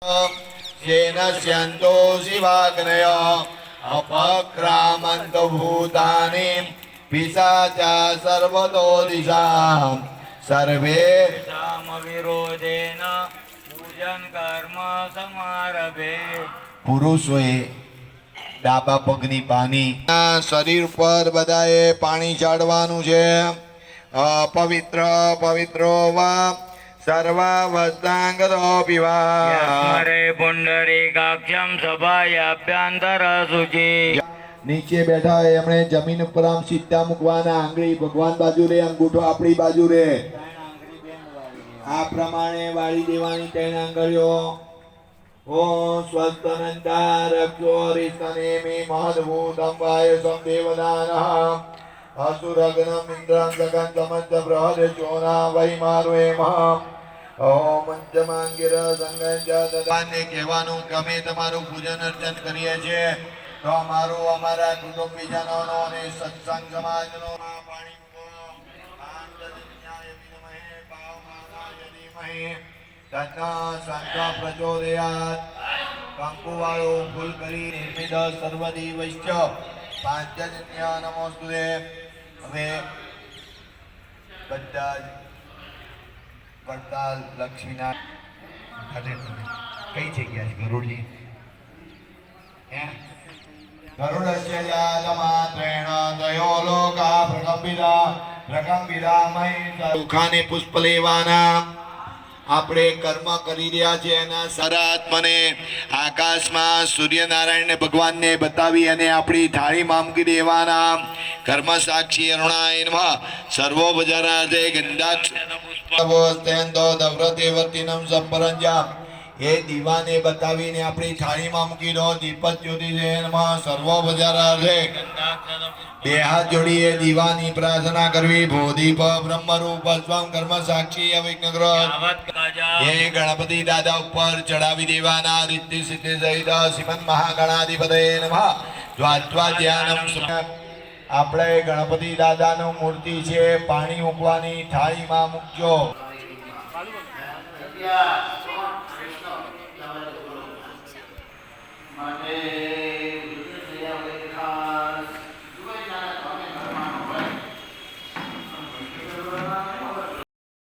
येन स्यन्तो शिवाग्नय अपक्रामन्त भूतानि पिशाचा सर्वतो दिशां सर्वे विरोधेन पूजन कर्म समारभे। પુરુષોએ ડાબા પગની પાની શરીર પર બધાએ પાણી ચાડવાનું છે. પવિત્ર પવિત્રો વા સર્વાવસ્થાંગતો પીવા પુંડરીકાક્ષમ સભાયાભ્યંતર શુચિ. નીચે બેઠા હોય એમણે જમીન ઉપર આમ સીધા મૂકવાના. આંગળી ભગવાન બાજુ રે, અંગૂઠો આપણી બાજુ રે. આ પ્રમાણે વાળી દેવાની 3 આંગળીઓ. ઓમ સ્વસ્તનંદારક્ષો રિસ્તનેમિ મહદ્ભૂતમ વાયસં દેવદાનઃ અસુરગ્નમ ઇન્દ્રં જગન સમસ્ત બૃહદ ચોના વૈ મારુએમ. ઓમ પંચમાંગિર સંગંચ દદાને કહેવાનું કે અમે તમારું પૂજન અર્ચન કરીએ છીએ તો અમારું અમારા કુટુંબીજનોનો અને સત્સંગ સમાજનો પાણી પ્રચોદયાત. કંકુવાળો ફૂલ કરી નિર્મિત સર્વદી વૈશ્ય પાંચજન્ય નમોસ્તુતે. હવે બધા જ વડતાલ લક્ષ્મીનાથ કઈ જગ્યા છે? ગરુડજી ગરુડસ્ય જાતમાત્રેણ દયો લોકા પ્રકંપિતા મહી સુખાને પુષ્પ લેવાના. આપણે કર્મ કરી રહ્યા છે એના સારા આત્માને આકાશમાં સૂર્યનારાયણ ભગવાનને બતાવી અને આપણી થાળીમાં મૂકી દેવાના. કર્મ સાક્ષી અરુણાય નમઃ. સર્વો બજારાધે ગંધાક્ષ દવ્રતેવર્તિનમ સપરંજામ. એ દીવાને બતાવીને આપણી થાળીમાં મૂકી દો. દીપક જ્યોતિષે નમઃ. સર્વો બજારાધે બે હાથ જોડીએ દીવાની પ્રાર્થના કરવી. ભોદીપ બ્રહ્મરૂપ સ્વમ કર્મ સાક્ષી અવિઘ્નગ્રહ. એ ગણપતિ દાદા ઉપર ચડાવી દેવાના. રિદ્ધિ સિદ્ધિ સહિત શ્રીમદ મહાગણાધિપતય નમઃ. દ્વાત્વા ધ્યાનમ. આપણે ગણપતિ દાદાનું મૂર્તિ છે, પાણી મૂકવાની થાળીમાં મૂકજો.